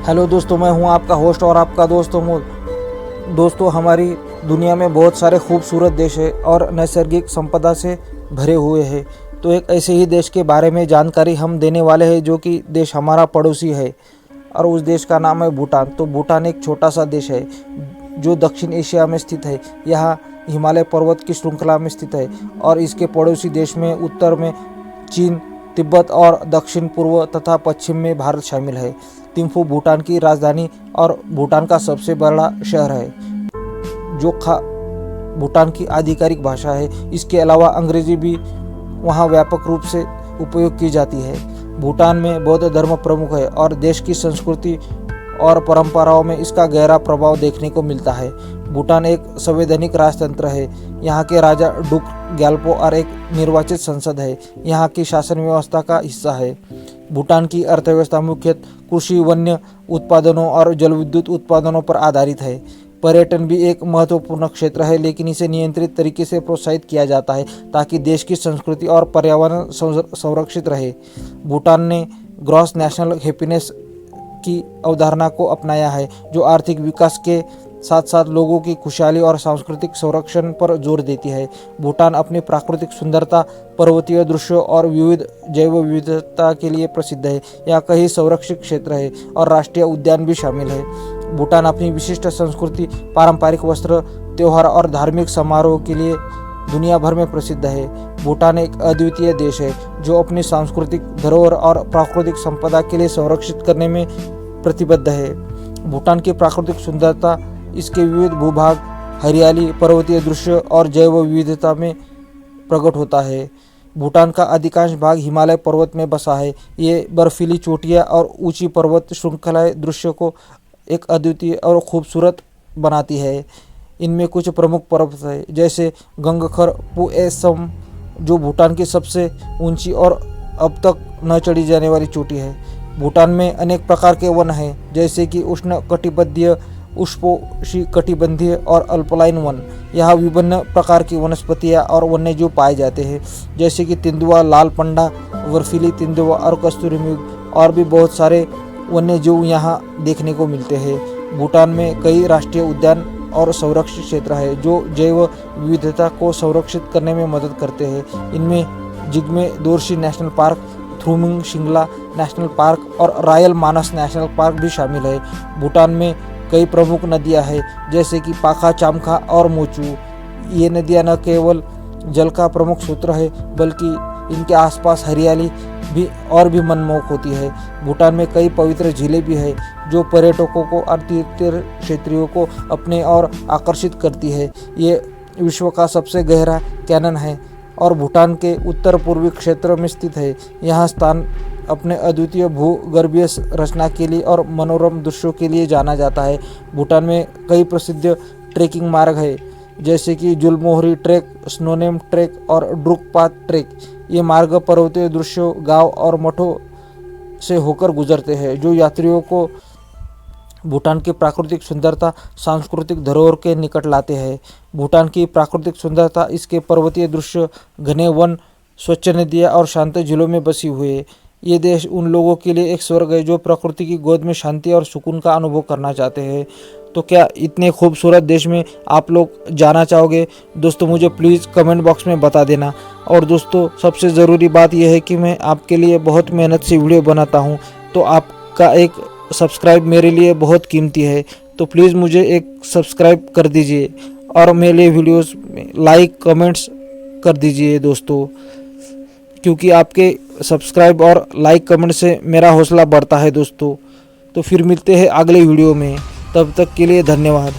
Hello दोस्तों, मैं हूं आपका होस्ट और आपका दोस्त अमोल। दोस्तों, हमारी दुनिया में बहुत सारे खूबसूरत देश है और नैसर्गिक संपदा से भरे हुए हैं। तो एक ऐसे ही देश के बारे में जानकारी हम देने वाले हैं जो कि देश हमारा पड़ोसी है और उस देश का नाम है भूटान। तो भूटान एक छोटा सा देश है जो दक्षिण एशिया में स्थित है। यहाँ हिमालय पर्वत की श्रृंखला में स्थित है और इसके पड़ोसी देश में उत्तर में चीन, तिब्बत और दक्षिण पूर्व तथा पश्चिम में भारत शामिल है। थिम्फू भूटान की राजधानी और भूटान का सबसे बड़ा शहर है जो भूटान की आधिकारिक भाषा है। इसके अलावा अंग्रेजी भी वहाँ व्यापक रूप से उपयोग की जाती है। भूटान में बौद्ध धर्म प्रमुख है और देश की संस्कृति और परंपराओं में इसका गहरा प्रभाव देखने को मिलता है। भूटान एक संवैधानिक राजतंत्र है। यहाँ के राजा डुक ग्याल्पो और एक निर्वाचित संसद है। यहाँ की शासन व्यवस्था का हिस्सा है। भूटान की अर्थव्यवस्था मुख्यतः कृषि, वन्य उत्पादनों और जलविद्युत उत्पादनों पर आधारित है। पर्यटन भी एक महत्वपूर्ण क्षेत्र है, लेकिन इसे नियंत्रित तरीके से प्रोत्साहित किया जाता है ताकि देश की संस्कृति और पर्यावरण संरक्षित रहे। भूटान ने ग्रॉस नेशनल हैप्पीनेस की अवधारणा को अपनाया है जो आर्थिक विकास के साथ साथ लोगों की खुशहाली और सांस्कृतिक संरक्षण पर जोर देती है। भूटान अपनी प्राकृतिक सुंदरता, पर्वतीय दृश्यों और विविध जैव विविधता के लिए प्रसिद्ध है। यहाँ कई संरक्षित क्षेत्र है और राष्ट्रीय उद्यान भी शामिल है। भूटान अपनी विशिष्ट संस्कृति, पारंपरिक वस्त्र, त्योहार और धार्मिक समारोह के लिए दुनिया भर में प्रसिद्ध है। भूटान एक अद्वितीय देश है जो अपनी सांस्कृतिक धरोहर और प्राकृतिक संपदा के लिए संरक्षित करने में प्रतिबद्ध है। भूटान की प्राकृतिक सुंदरता इसके विविध भूभाग, हरियाली, पर्वतीय दृश्य और जैव विविधता में प्रकट होता है। भूटान का अधिकांश भाग हिमालय पर्वत में बसा है। ये बर्फीली चोटियाँ और ऊंची पर्वत श्रृंखलाएं दृश्य को एक अद्वितीय और खूबसूरत बनाती है। इनमें कुछ प्रमुख पर्वत है जैसे गंगखर पुएसम जो भूटान की सबसे ऊंची और अब तक न चढ़ी जाने वाली चोटी है। भूटान में अनेक प्रकार के वन हैं जैसे कि उष्ण कटिबंधीय, उष्णकटिबंधीय और अल्पलाइन वन। यहाँ विभिन्न प्रकार की वनस्पतियाँ और वन्यजीव पाए जाते हैं जैसे कि तेंदुआ, लाल पंडा, बर्फीली तेंदुआ और कस्तूरी मृग और भी बहुत सारे वन्यजीव यहाँ देखने को मिलते हैं। भूटान में कई राष्ट्रीय उद्यान और संरक्षित क्षेत्र है जो जैव विविधता को संरक्षित करने में मदद करते हैं। इनमें Jigme Dorji national park, Thrumshingla national park और रॉयल मानस नेशनल पार्क भी शामिल है। भूटान में कई प्रमुख नदियां हैं जैसे कि पाखा, चामखा और मोचू। ये नदियां न केवल जल का प्रमुख स्रोत है बल्कि इनके आसपास हरियाली भी मनमोहक होती है। भूटान में कई पवित्र झीलें भी है जो पर्यटकों को और तीर्थ क्षेत्रियों को अपने और आकर्षित करती है। ये विश्व का सबसे गहरा कैनन है और भूटान के उत्तर पूर्वी क्षेत्र में स्थित है। यह स्थान अपने अद्वितीय भूगर्भीय रचना के लिए और मनोरम दृश्यों के लिए जाना जाता है। भूटान में कई प्रसिद्ध ट्रेकिंग मार्ग है जैसे कि जुलमोहरी ट्रैक, स्नोनेम ट्रैक और ड्रुकपात ट्रैक। ये मार्ग पर्वतीय दृश्यों, गांव और मठों से होकर गुजरते हैं जो यात्रियों को भूटान की प्राकृतिक सुंदरता, सांस्कृतिक धरोहर के निकट लाते हैं। भूटान की प्राकृतिक सुंदरता इसके पर्वतीय दृश्य, घने वन, स्वच्छ नदियाँ और शांत झीलों में बसी हुई है। ये देश उन लोगों के लिए एक स्वर्ग है जो प्रकृति की गोद में शांति और सुकून का अनुभव करना चाहते हैं। तो क्या इतने खूबसूरत देश में आप लोग जाना चाहोगे? दोस्तों, मुझे प्लीज़ कमेंट बॉक्स में बता देना। और दोस्तों, सबसे ज़रूरी बात यह है कि मैं आपके लिए बहुत मेहनत से वीडियो बनाता हूँ, तो आपका एक सब्सक्राइब मेरे लिए बहुत कीमती है। तो प्लीज़ मुझे एक सब्सक्राइब कर दीजिए और मेरे वीडियोस में लाइक, कमेंट्स कर दीजिए दोस्तों, क्योंकि आपके सब्सक्राइब और लाइक कमेंट से मेरा हौसला बढ़ता है दोस्तों। तो फिर मिलते हैं अगले वीडियो में, तब तक के लिए धन्यवाद।